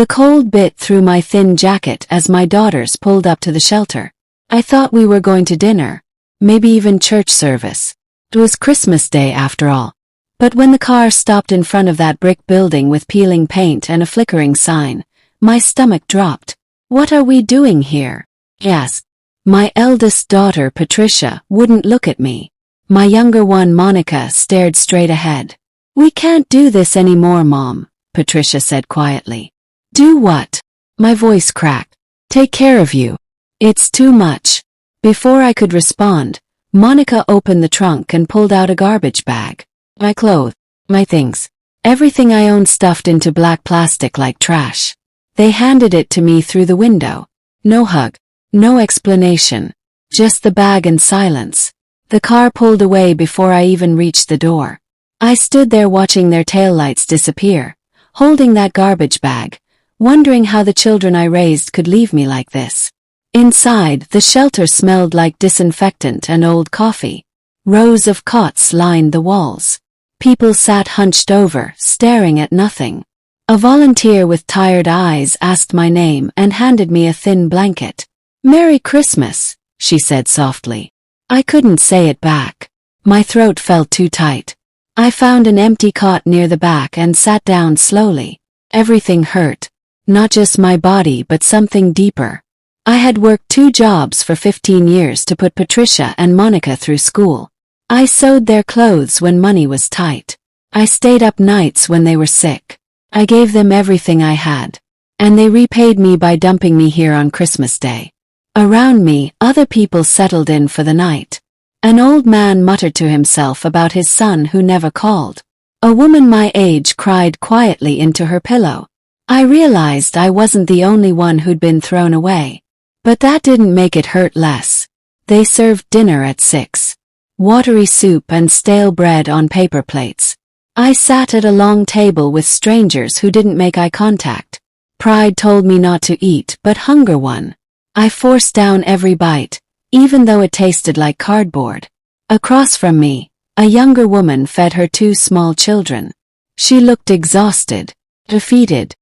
The cold bit through my thin jacket as my daughters pulled up to the shelter. I thought we were going to dinner, maybe even church service. It was Christmas Day after all. But when the car stopped in front of that brick building with peeling paint and a flickering sign, my stomach dropped. What are we doing here? Yes. My eldest daughter, Patricia, wouldn't look at me. My younger one, Monica, stared straight ahead. We can't do this anymore, Mom, Patricia said quietly. Do what? My voice cracked. Take care of you. It's too much. Before I could respond, Monica opened the trunk and pulled out a garbage bag. My clothes, my things, everything I owned stuffed into black plastic like trash. They handed it to me through the window. No hug, no explanation, just the bag and silence. The car pulled away before I even reached the door. I stood there watching their taillights disappear, holding that garbage bag, wondering how the children I raised could leave me like this. Inside, the shelter smelled like disinfectant and old coffee. Rows of cots lined the walls. People sat hunched over, staring at nothing. A volunteer with tired eyes asked my name and handed me a thin blanket. "Merry Christmas," she said softly. I couldn't say it back. My throat felt too tight. I found an empty cot near the back and sat down slowly. Everything hurt. Not just my body but something deeper. I had worked 2 jobs for 15 years to put Patricia and Monica through school. I sewed their clothes when money was tight. I stayed up nights when they were sick. I gave them everything I had. And they repaid me by dumping me here on Christmas Day. Around me, other people settled in for the night. An old man muttered to himself about his son who never called. A woman my age cried quietly into her pillow. I realized I wasn't the only one who'd been thrown away. But that didn't make it hurt less. They served dinner at 6. Watery soup and stale bread on paper plates. I sat at a long table with strangers who didn't make eye contact. Pride told me not to eat, but hunger won. I forced down every bite, even though it tasted like cardboard. Across from me, a younger woman fed her 2 small children. She looked exhausted, defeated.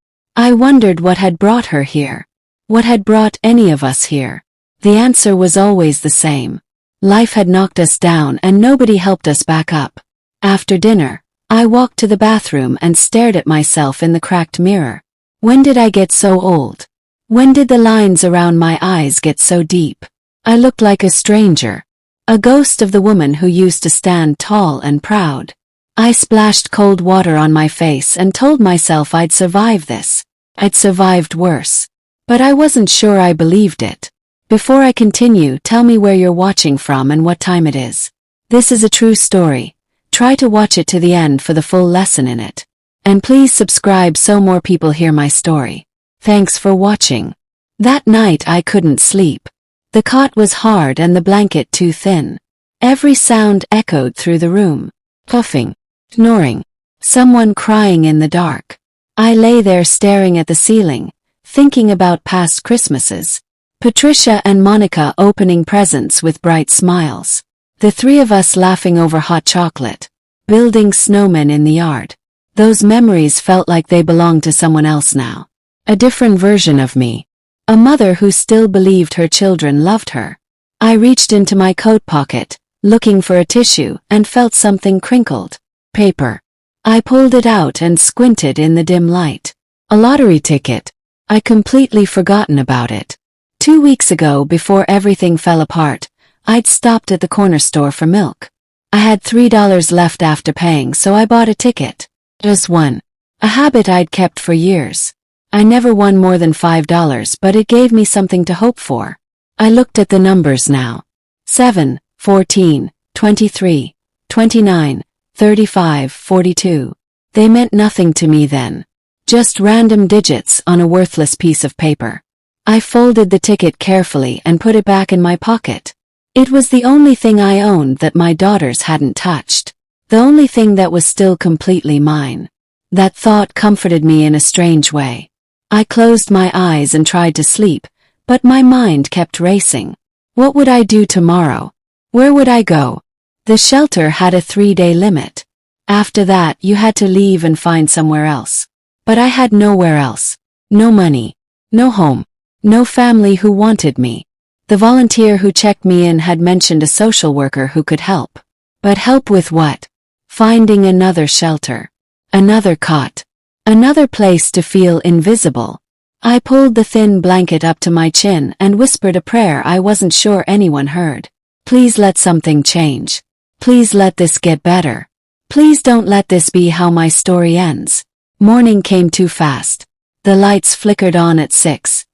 I wondered what had brought her here. What had brought any of us here? The answer was always the same. Life had knocked us down and nobody helped us back up. After dinner, I walked to the bathroom and stared at myself in the cracked mirror. When did I get so old? When did the lines around my eyes get so deep? I looked like a stranger. A ghost of the woman who used to stand tall and proud. I splashed cold water on my face and told myself I'd survive this. I'd survived worse. But I wasn't sure I believed it. Before I continue, tell me where you're watching from and what time it is. This is a true story. Try to watch it to the end for the full lesson in it. And please subscribe so more people hear my story. Thanks for watching. That night I couldn't sleep. The cot was hard and the blanket too thin. Every sound echoed through the room. Puffing, snoring, someone crying in the dark. I lay there staring at the ceiling, thinking about past Christmases. Patricia and Monica opening presents with bright smiles. The 3 of us laughing over hot chocolate. Building snowmen in the yard. Those memories felt like they belonged to someone else now. A different version of me. A mother who still believed her children loved her. I reached into my coat pocket, looking for a tissue, and felt something crinkled. Paper. I pulled it out and squinted in the dim light. A lottery ticket. I'd completely forgotten about it. 2 weeks ago, before everything fell apart, I'd stopped at the corner store for milk. I had $3 left after paying, so I bought a ticket. Just one. A habit I'd kept for years. I never won more than $5, but it gave me something to hope for. I looked at the numbers now. 7, 14, 23, 29, 35, 42. They meant nothing to me then. Just random digits on a worthless piece of paper. I folded the ticket carefully and put it back in my pocket. It was the only thing I owned that my daughters hadn't touched. The only thing that was still completely mine. That thought comforted me in a strange way. I closed my eyes and tried to sleep, but my mind kept racing. What would I do tomorrow? Where would I go? The shelter had a 3-day limit. After that, you had to leave and find somewhere else. But I had nowhere else. No money. No home. No family who wanted me. The volunteer who checked me in had mentioned a social worker who could help. But help with what? Finding another shelter. Another cot. Another place to feel invisible. I pulled the thin blanket up to my chin and whispered a prayer I wasn't sure anyone heard. Please let something change. Please let this get better. Please don't let this be how my story ends. Morning came too fast. The lights flickered on at 6.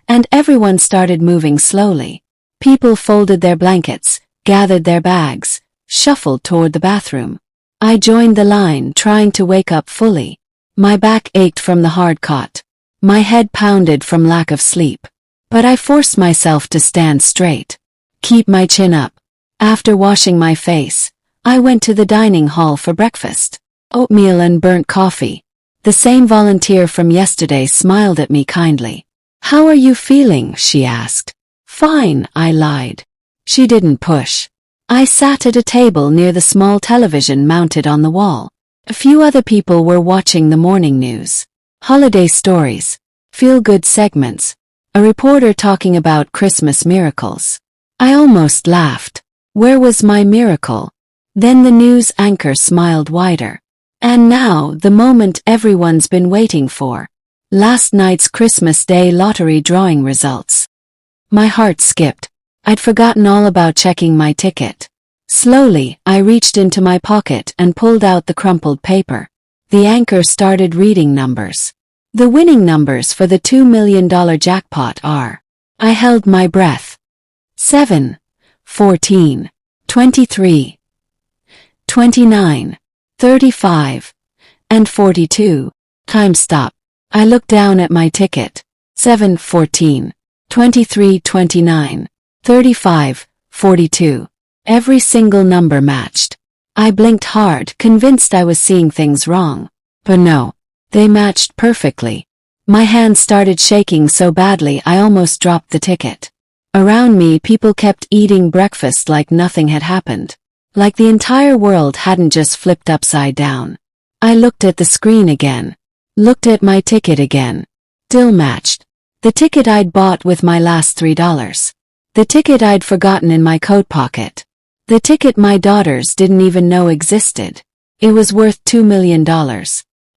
And everyone started moving slowly. People folded their blankets, gathered their bags, shuffled toward the bathroom. I joined the line, trying to wake up fully. My back ached from the hard cot. My head pounded from lack of sleep. But I forced myself to stand straight. Keep my chin up. After washing my face, I went to the dining hall for breakfast. Oatmeal and burnt coffee. The same volunteer from yesterday smiled at me kindly. "How are you feeling?" she asked. "Fine," I lied. She didn't push. I sat at a table near the small television mounted on the wall. A few other people were watching the morning news. Holiday stories. Feel-good segments. A reporter talking about Christmas miracles. I almost laughed. Where was my miracle? Then the news anchor smiled wider. And now, the moment everyone's been waiting for. Last night's Christmas Day lottery drawing results. My heart skipped. I'd forgotten all about checking my ticket. Slowly, I reached into my pocket and pulled out the crumpled paper. The anchor started reading numbers. The winning numbers for the $2 million jackpot are. I held my breath. 7, 14, 23, 29, 35, and 42. Time stop. I looked down at my ticket. 7, 14, 23, 29, 35, 42. Every single number matched. I blinked hard, convinced I was seeing things wrong. But no, they matched perfectly. My hand started shaking so badly I almost dropped the ticket. Around me, people kept eating breakfast like nothing had happened. Like the entire world hadn't just flipped upside down. I looked at the screen again. Looked at my ticket again. Still matched. The ticket I'd bought with my last $3. The ticket I'd forgotten in my coat pocket. The ticket my daughters didn't even know existed. It was worth $2 million.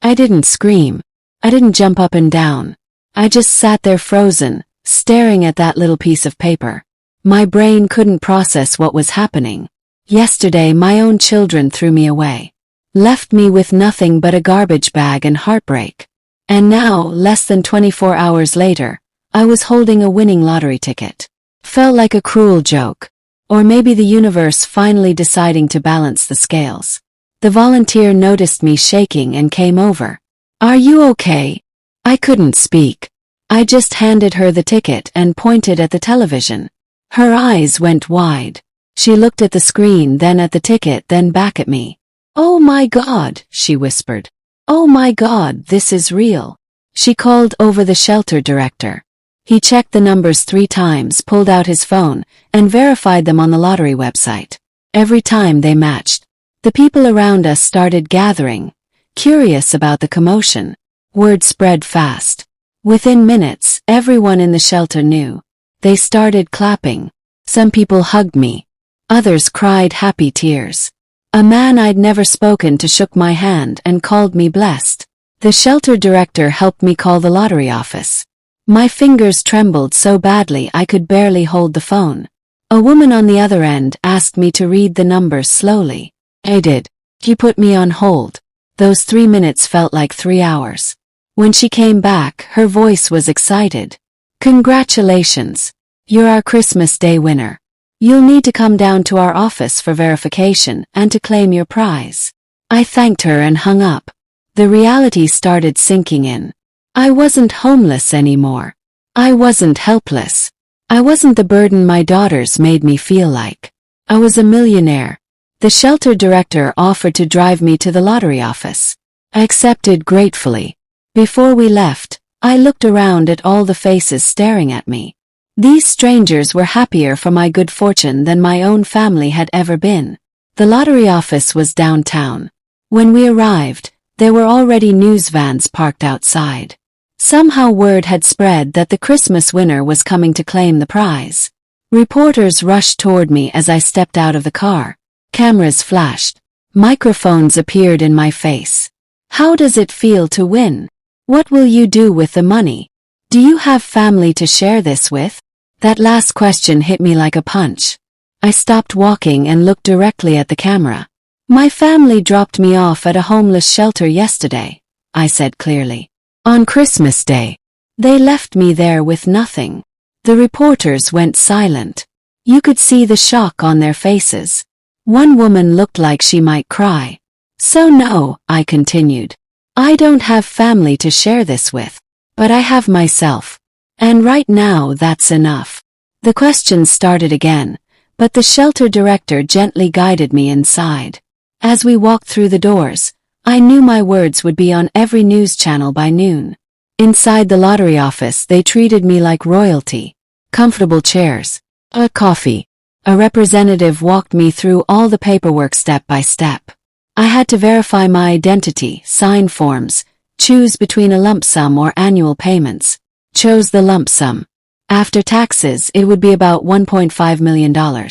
I didn't scream. I didn't jump up and down. I just sat there frozen, staring at that little piece of paper. My brain couldn't process what was happening. Yesterday, my own children threw me away. Left me with nothing but a garbage bag and heartbreak. And now, less than 24 hours later, I was holding a winning lottery ticket. Felt like a cruel joke. Or maybe the universe finally deciding to balance the scales. The volunteer noticed me shaking and came over. "Are you okay?" I couldn't speak. I just handed her the ticket and pointed at the television. Her eyes went wide. She looked at the screen, then at the ticket, then back at me. "Oh my God," she whispered. "Oh my God, this is real." She called over the shelter director. He checked the numbers 3 times, pulled out his phone, and verified them on the lottery website. Every time they matched. The people around us started gathering, curious about the commotion. Word spread fast. Within minutes, everyone in the shelter knew. They started clapping. Some people hugged me. Others cried happy tears. A man I'd never spoken to shook my hand and called me blessed. The shelter director helped me call the lottery office. My fingers trembled so badly I could barely hold the phone. A woman on the other end asked me to read the numbers slowly. I did. She put me on hold. Those 3 minutes felt like 3 hours. When she came back, her voice was excited. "Congratulations. You're our Christmas Day winner. You'll need to come down to our office for verification and to claim your prize." I thanked her and hung up. The reality started sinking in. I wasn't homeless anymore. I wasn't helpless. I wasn't the burden my daughters made me feel like. I was a millionaire. The shelter director offered to drive me to the lottery office. I accepted gratefully. Before we left, I looked around at all the faces staring at me. These strangers were happier for my good fortune than my own family had ever been. The lottery office was downtown. When we arrived, there were already news vans parked outside. Somehow word had spread that the Christmas winner was coming to claim the prize. Reporters rushed toward me as I stepped out of the car. Cameras flashed. Microphones appeared in my face. How does it feel to win? What will you do with the money? Do you have family to share this with? That last question hit me like a punch. I stopped walking and looked directly at the camera. My family dropped me off at a homeless shelter yesterday, I said clearly. On Christmas Day. They left me there with nothing. The reporters went silent. You could see the shock on their faces. One woman looked like she might cry. So no, I continued. I don't have family to share this with. But I have myself. And right now that's enough. The questions started again, but the shelter director gently guided me inside. As we walked through the doors, I knew my words would be on every news channel by noon. Inside the lottery office they treated me like royalty. Comfortable chairs, a coffee. A representative walked me through all the paperwork step by step. I had to verify my identity, sign forms, choose between a lump sum or annual payments. Chose the lump sum. After taxes, it would be about $1.5 million.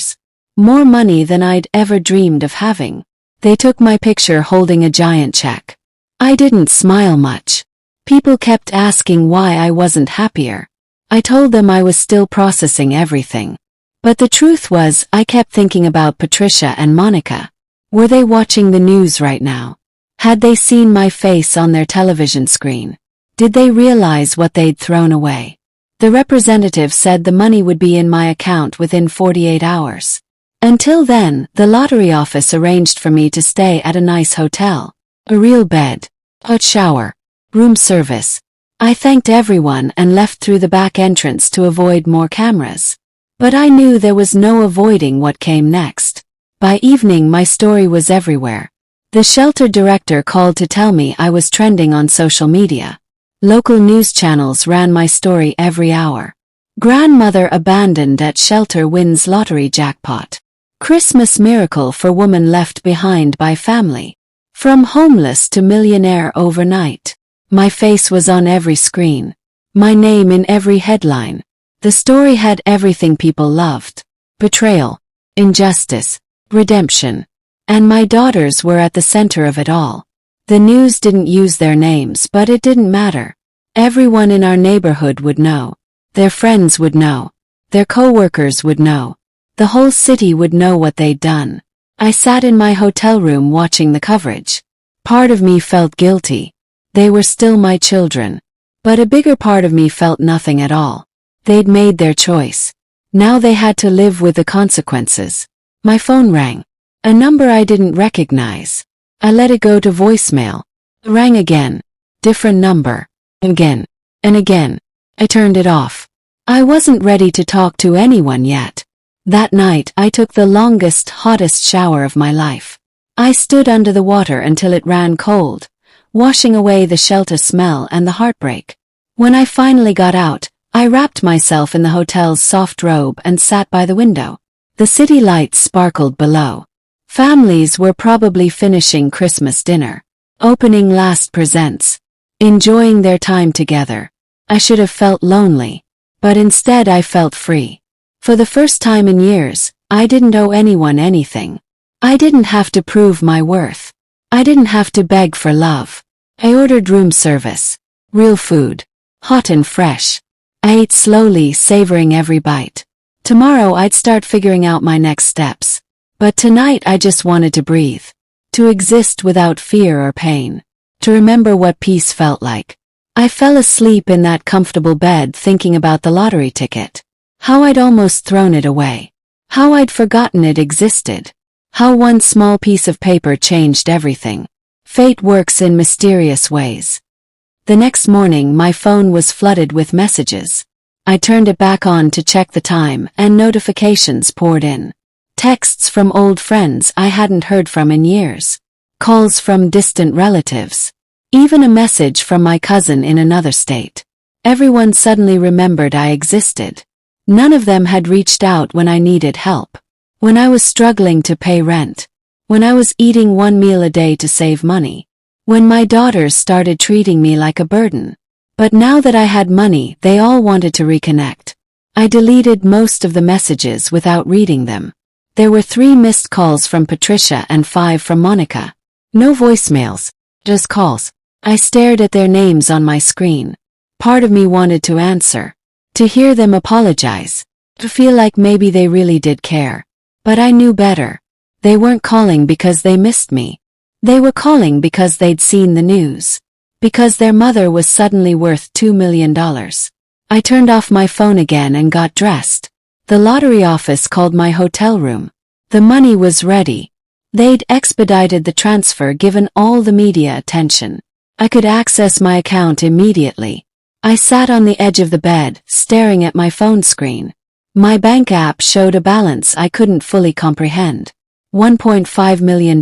More money than I'd ever dreamed of having. They took my picture holding a giant check. I didn't smile much. People kept asking why I wasn't happier. I told them I was still processing everything. But the truth was, I kept thinking about Patricia and Monica. Were they watching the news right now? Had they seen my face on their television screen? Did they realize what they'd thrown away? The representative said the money would be in my account within 48 hours. Until then, the lottery office arranged for me to stay at a nice hotel. A real bed, hot shower, room service. I thanked everyone and left through the back entrance to avoid more cameras. But I knew there was no avoiding what came next. By evening my story was everywhere. The shelter director called to tell me I was trending on social media. Local news channels ran my story every hour. Grandmother abandoned at shelter wins lottery jackpot. Christmas miracle for woman left behind by family. From homeless to millionaire overnight. My face was on every screen. My name in every headline. The story had everything people loved. Betrayal, injustice, redemption. And my daughters were at the center of it all. The news didn't use their names, but it didn't matter. Everyone in our neighborhood would know. Their friends would know. Their co-workers would know. The whole city would know what they'd done. I sat in my hotel room watching the coverage. Part of me felt guilty. They were still my children. But a bigger part of me felt nothing at all. They'd made their choice. Now they had to live with the consequences. My phone rang. A number I didn't recognize. I let it go to voicemail. It rang again. Different number. Again. And again. I turned it off. I wasn't ready to talk to anyone yet. That night I took the longest, hottest shower of my life. I stood under the water until it ran cold, washing away the shelter smell and the heartbreak. When I finally got out, I wrapped myself in the hotel's soft robe and sat by the window. The city lights sparkled below. Families were probably finishing Christmas dinner, opening last presents, enjoying their time together. I should have felt lonely, but instead I felt free. For the first time in years, I didn't owe anyone anything. I didn't have to prove my worth. I didn't have to beg for love. I ordered room service, real food, hot and fresh. I ate slowly, savoring every bite. Tomorrow I'd start figuring out my next steps. But tonight I just wanted to breathe. To exist without fear or pain. To remember what peace felt like. I fell asleep in that comfortable bed thinking about the lottery ticket. How I'd almost thrown it away. How I'd forgotten it existed. How one small piece of paper changed everything. Fate works in mysterious ways. The next morning my phone was flooded with messages. I turned it back on to check the time and notifications poured in. Texts from old friends I hadn't heard from in years. Calls from distant relatives. Even a message from my cousin in another state. Everyone suddenly remembered I existed. None of them had reached out when I needed help. When I was struggling to pay rent. When I was eating one meal a day to save money. When my daughters started treating me like a burden. But now that I had money, they all wanted to reconnect. I deleted most of the messages without reading them. There were 3 missed calls from Patricia and 5 from Monica. No voicemails, just calls. I stared at their names on my screen. Part of me wanted to answer, to hear them apologize, to feel like maybe they really did care. But I knew better. They weren't calling because they missed me. They were calling because they'd seen the news. Because their mother was suddenly worth $2 million. I turned off my phone again and got dressed. The lottery office called my hotel room. The money was ready. They'd expedited the transfer given all the media attention. I could access my account immediately. I sat on the edge of the bed, staring at my phone screen. My bank app showed a balance I couldn't fully comprehend. $1.5 million.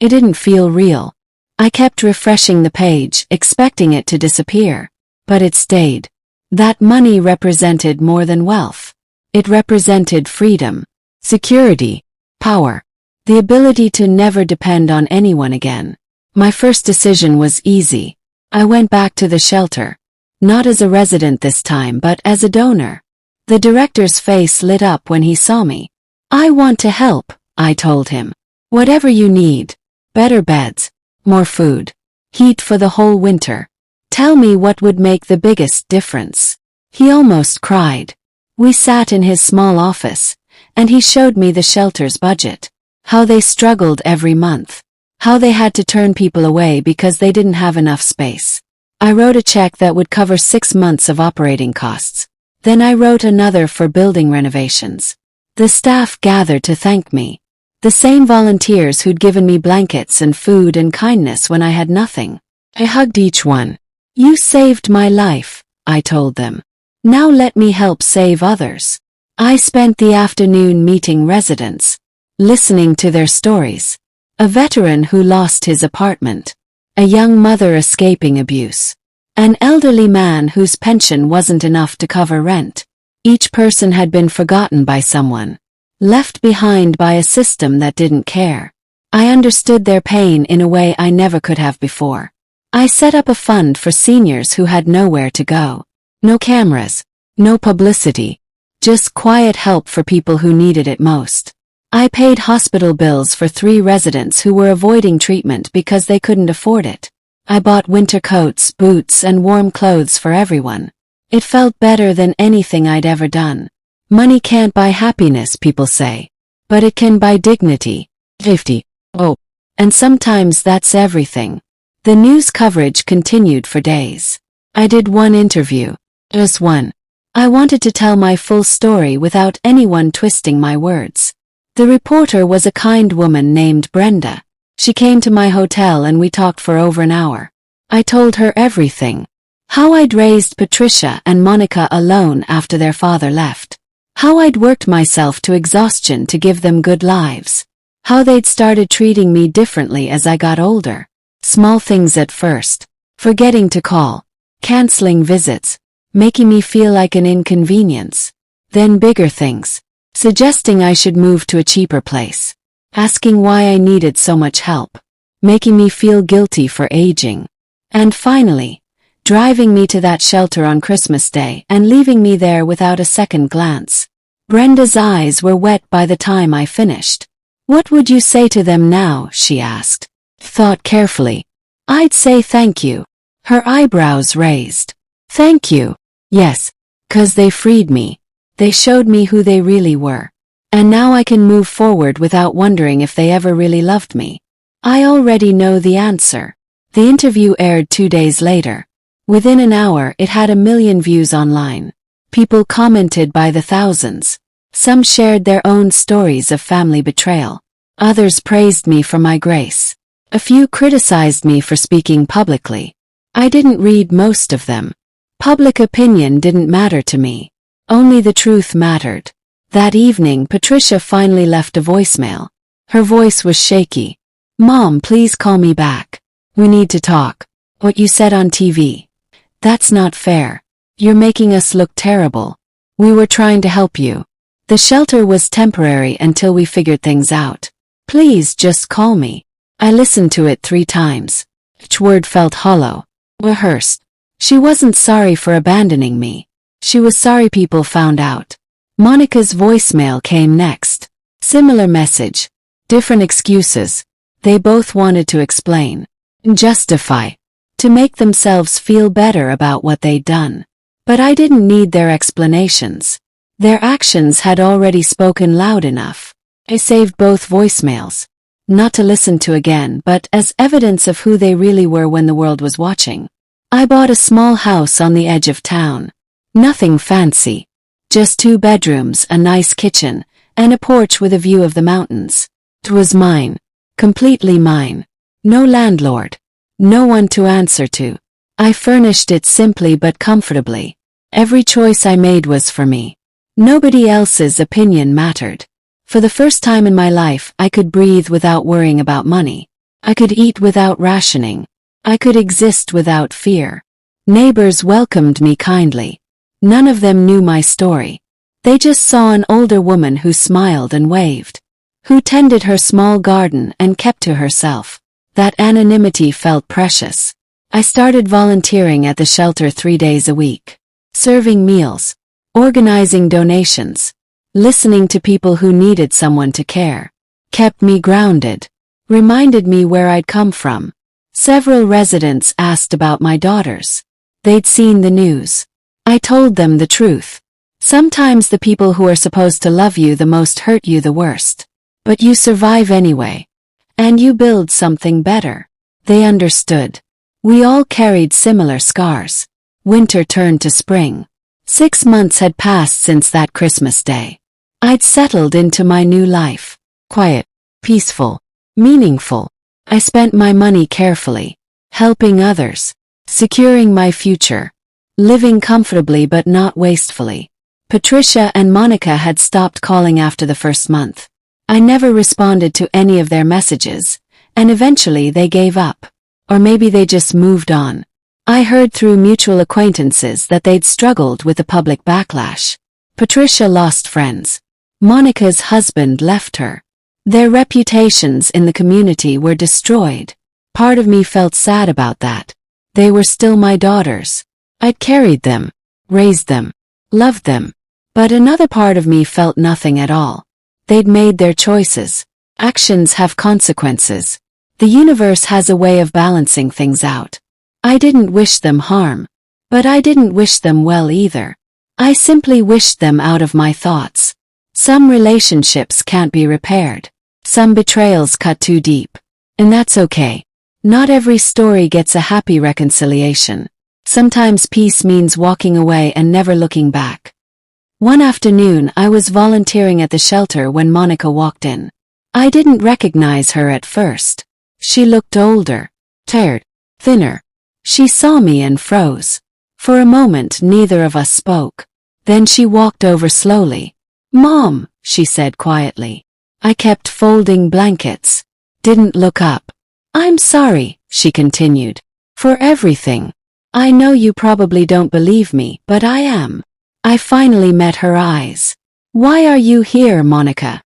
It didn't feel real. I kept refreshing the page, expecting it to disappear. But it stayed. That money represented more than wealth. It represented freedom, security, power, the ability to never depend on anyone again. My first decision was easy. I went back to the shelter. Not as a resident this time, but as a donor. The director's face lit up when he saw me. I want to help, I told him. Whatever you need. Better beds, more food, heat for the whole winter. Tell me what would make the biggest difference. He almost cried. We sat in his small office, and he showed me the shelter's budget. How they struggled every month. How they had to turn people away because they didn't have enough space. I wrote a check that would cover 6 months of operating costs. Then I wrote another for building renovations. The staff gathered to thank me. The same volunteers who'd given me blankets and food and kindness when I had nothing. I hugged each one. You saved my life, I told them. Now let me help save others. I spent the afternoon meeting residents, listening to their stories. A veteran who lost his apartment. A young mother escaping abuse. An elderly man whose pension wasn't enough to cover rent. Each person had been forgotten by someone. Left behind by a system that didn't care. I understood their pain in a way I never could have before. I set up a fund for seniors who had nowhere to go. No cameras, no publicity, just quiet help for people who needed it most. I paid hospital bills for 3 residents who were avoiding treatment because they couldn't afford it. I bought winter coats, boots, and warm clothes for everyone. It felt better than anything I'd ever done. Money can't buy happiness, people say. But it can buy dignity, safety, hope. And sometimes that's everything. The news coverage continued for days. I did one interview. Just one. I wanted to tell my full story without anyone twisting my words. The reporter was a kind woman named Brenda. She came to my hotel and we talked for over an hour. I told her everything. How I'd raised Patricia and Monica alone after their father left. How I'd worked myself to exhaustion to give them good lives. How they'd started treating me differently as I got older. Small things at first. Forgetting to call. Canceling visits. Making me feel like an inconvenience. Then bigger things. Suggesting I should move to a cheaper place. Asking why I needed so much help. Making me feel guilty for aging. And finally, driving me to that shelter on Christmas Day and leaving me there without a second glance. Brenda's eyes were wet by the time I finished. What would you say to them now? She asked. Thought carefully. I'd say thank you. Her eyebrows raised. Thank you. Yes, 'cause they freed me. They showed me who they really were. And now I can move forward without wondering if they ever really loved me. I already know the answer. The interview aired 2 days later. Within an hour it had 1 million views online. People commented by the thousands. Some shared their own stories of family betrayal. Others praised me for my grace. A few criticized me for speaking publicly. I didn't read most of them. Public opinion didn't matter to me. Only the truth mattered. That evening Patricia finally left a voicemail. Her voice was shaky. Mom, please call me back. We need to talk. What you said on TV. That's not fair. You're making us look terrible. We were trying to help you. The shelter was temporary until we figured things out. Please just call me. I listened to it 3 times. Each word felt hollow, rehearsed. She wasn't sorry for abandoning me. She was sorry people found out. Monica's voicemail came next. Similar message. Different excuses. They both wanted to explain. Justify. To make themselves feel better about what they'd done. But I didn't need their explanations. Their actions had already spoken loud enough. I saved both voicemails. Not to listen to again, but as evidence of who they really were when the world was watching. I bought a small house on the edge of town. Nothing fancy. Just 2 bedrooms, a nice kitchen, and a porch with a view of the mountains. It was mine. Completely mine. No landlord. No one to answer to. I furnished it simply but comfortably. Every choice I made was for me. Nobody else's opinion mattered. For the first time in my life, I could breathe without worrying about money. I could eat without rationing. I could exist without fear. Neighbors welcomed me kindly. None of them knew my story. They just saw an older woman who smiled and waved, who tended her small garden and kept to herself. That anonymity felt precious. I started volunteering at the shelter 3 days a week, serving meals, organizing donations, listening to people who needed someone to care. Kept me grounded, reminded me where I'd come from. Several residents asked about my daughters. They'd seen the news. I told them the truth. Sometimes the people who are supposed to love you the most hurt you the worst. But you survive anyway. And you build something better. They understood. We all carried similar scars. Winter turned to spring. 6 months had passed since that Christmas day. I'd settled into my new life. Quiet, peaceful, meaningful. I spent my money carefully, helping others, securing my future, living comfortably but not wastefully. Patricia and Monica had stopped calling after the first month. I never responded to any of their messages, and eventually they gave up. Or maybe they just moved on. I heard through mutual acquaintances that they'd struggled with the public backlash. Patricia lost friends. Monica's husband left her. Their reputations in the community were destroyed. Part of me felt sad about that. They were still my daughters. I'd carried them, raised them, loved them. But another part of me felt nothing at all. They'd made their choices. Actions have consequences. The universe has a way of balancing things out. I didn't wish them harm. But I didn't wish them well either. I simply wished them out of my thoughts. Some relationships can't be repaired. Some betrayals cut too deep. And that's okay. Not every story gets a happy reconciliation. Sometimes peace means walking away and never looking back. One afternoon I was volunteering at the shelter when Monica walked in. I didn't recognize her at first. She looked older, tired, thinner. She saw me and froze. For a moment neither of us spoke. Then she walked over slowly. "Mom," she said quietly. I kept folding blankets. Didn't look up. "I'm sorry," she continued, "for everything. I know you probably don't believe me, but I am." I finally met her eyes. "Why are you here, Monica?"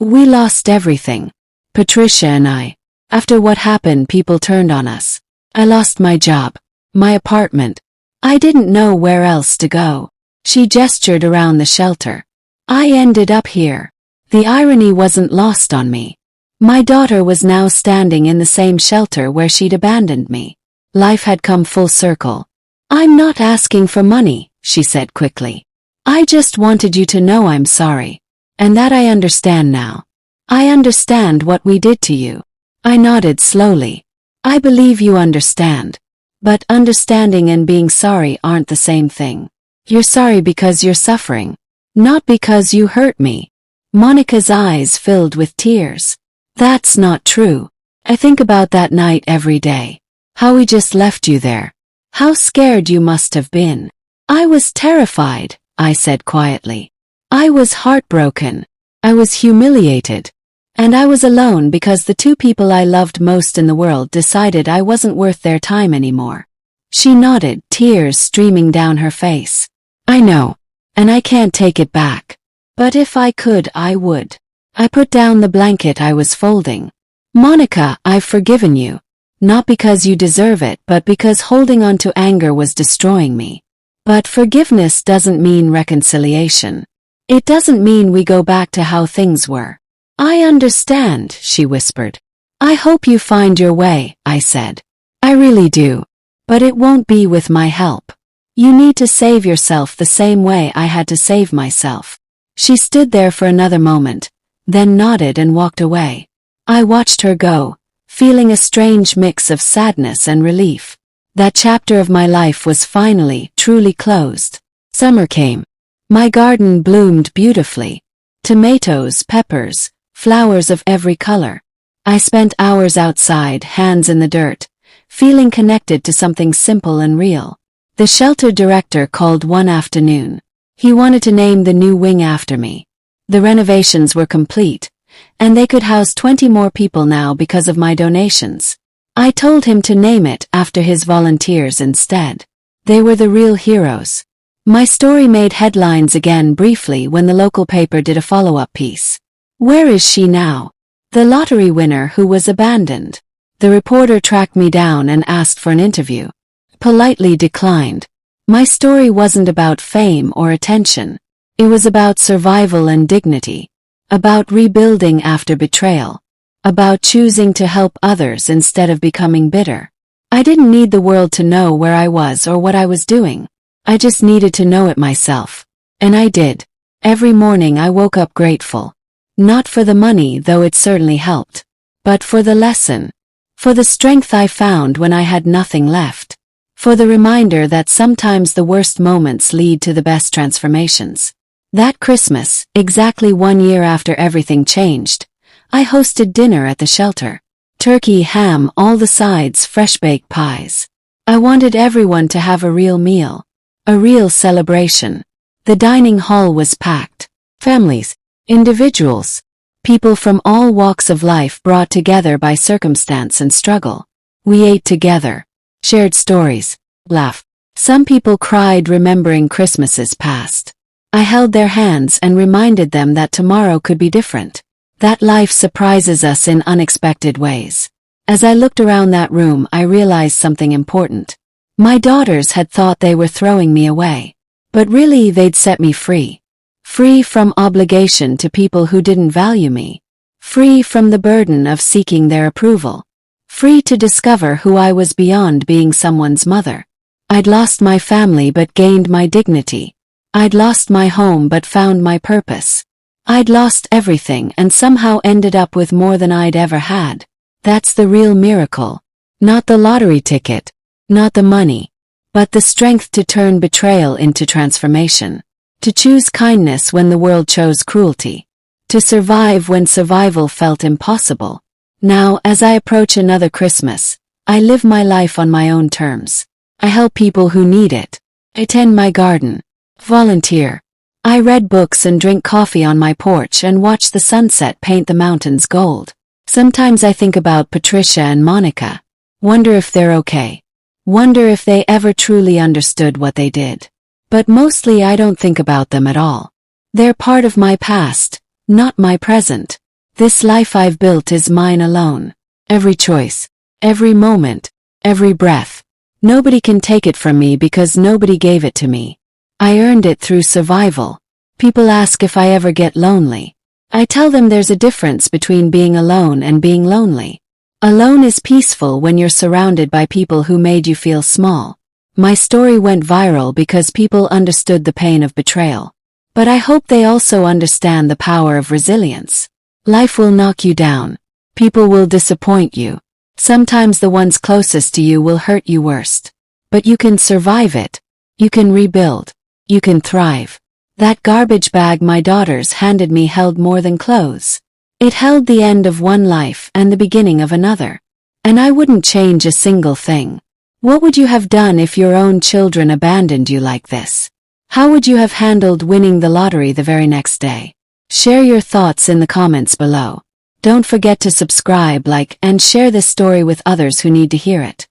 We lost everything. Patricia and I. After what happened, people turned on us. I lost my job, my apartment. I didn't know where else to go. She gestured around the shelter. I ended up here. The irony wasn't lost on me. My daughter was now standing in the same shelter where she'd abandoned me. Life had come full circle. "I'm not asking for money," she said quickly. "I just wanted you to know I'm sorry. And that I understand now. I understand what we did to you." I nodded slowly. "I believe you understand. But understanding and being sorry aren't the same thing. You're sorry because you're suffering, not because you hurt me." Monica's eyes filled with tears. "That's not true. I think about that night every day. How we just left you there. How scared you must have been." "I was terrified," I said quietly. "I was heartbroken. I was humiliated. And I was alone because the 2 people I loved most in the world decided I wasn't worth their time anymore." She nodded, tears streaming down her face. "I know. And I can't take it back. But if I could, I would." I put down the blanket I was folding. "Monica, I've forgiven you. Not because you deserve it, but because holding on to anger was destroying me. But forgiveness doesn't mean reconciliation. It doesn't mean we go back to how things were. I understand, she whispered. I hope you find your way, I said. I really do. But it won't be with my help. You need to save yourself the same way I had to save myself. She stood there for another moment, then nodded and walked away. I watched her go, feeling a strange mix of sadness and relief. That chapter of my life was finally, truly closed. Summer came. My garden bloomed beautifully. Tomatoes, peppers, flowers of every color. I spent hours outside, hands in the dirt, feeling connected to something simple and real. The shelter director called one afternoon. He wanted to name the new wing after me. The renovations were complete, and they could house 20 more people now because of my donations. I told him to name it after his volunteers instead. They were the real heroes. My story made headlines again briefly when the local paper did a follow-up piece. Where is she now? The lottery winner who was abandoned. The reporter tracked me down and asked for an interview. Politely declined. My story wasn't about fame or attention. It was about survival and dignity. About rebuilding after betrayal. About choosing to help others instead of becoming bitter. I didn't need the world to know where I was or what I was doing. I just needed to know it myself. And I did. Every morning I woke up grateful. Not for the money, though it certainly helped. But for the lesson. For the strength I found when I had nothing left. For the reminder that sometimes the worst moments lead to the best transformations. That Christmas, exactly 1 year after everything changed, I hosted dinner at the shelter. Turkey, ham, all the sides, fresh-baked pies. I wanted everyone to have a real meal. A real celebration. The dining hall was packed. Families, individuals, people from all walks of life brought together by circumstance and struggle. We ate together, shared stories, laughed. Some people cried remembering Christmases past. I held their hands and reminded them that tomorrow could be different. That life surprises us in unexpected ways. As I looked around that room, I realized something important. My daughters had thought they were throwing me away. But really they'd set me free. Free from obligation to people who didn't value me. Free from the burden of seeking their approval. Free to discover who I was beyond being someone's mother. I'd lost my family but gained my dignity. I'd lost my home but found my purpose. I'd lost everything and somehow ended up with more than I'd ever had. That's the real miracle. Not the lottery ticket. Not the money. But the strength to turn betrayal into transformation. To choose kindness when the world chose cruelty. To survive when survival felt impossible. Now, as I approach another Christmas, I live my life on my own terms. I help people who need it. I tend my garden. Volunteer. I read books and drink coffee on my porch and watch the sunset paint the mountains gold. Sometimes I think about Patricia and Monica. Wonder if they're okay. Wonder if they ever truly understood what they did. But mostly I don't think about them at all. They're part of my past, not my present. This life I've built is mine alone. Every choice, every moment, every breath. Nobody can take it from me because nobody gave it to me. I earned it through survival. People ask if I ever get lonely. I tell them there's a difference between being alone and being lonely. Alone is peaceful when you're surrounded by people who made you feel small. My story went viral because people understood the pain of betrayal. But I hope they also understand the power of resilience. Life will knock you down. People will disappoint you. Sometimes the ones closest to you will hurt you worst. But you can survive it. You can rebuild. You can thrive. That garbage bag my daughters handed me held more than clothes. It held the end of one life and the beginning of another. And I wouldn't change a single thing. What would you have done if your own children abandoned you like this? How would you have handled winning the lottery the very next day? Share your thoughts in the comments below. Don't forget to subscribe, like, and share this story with others who need to hear it.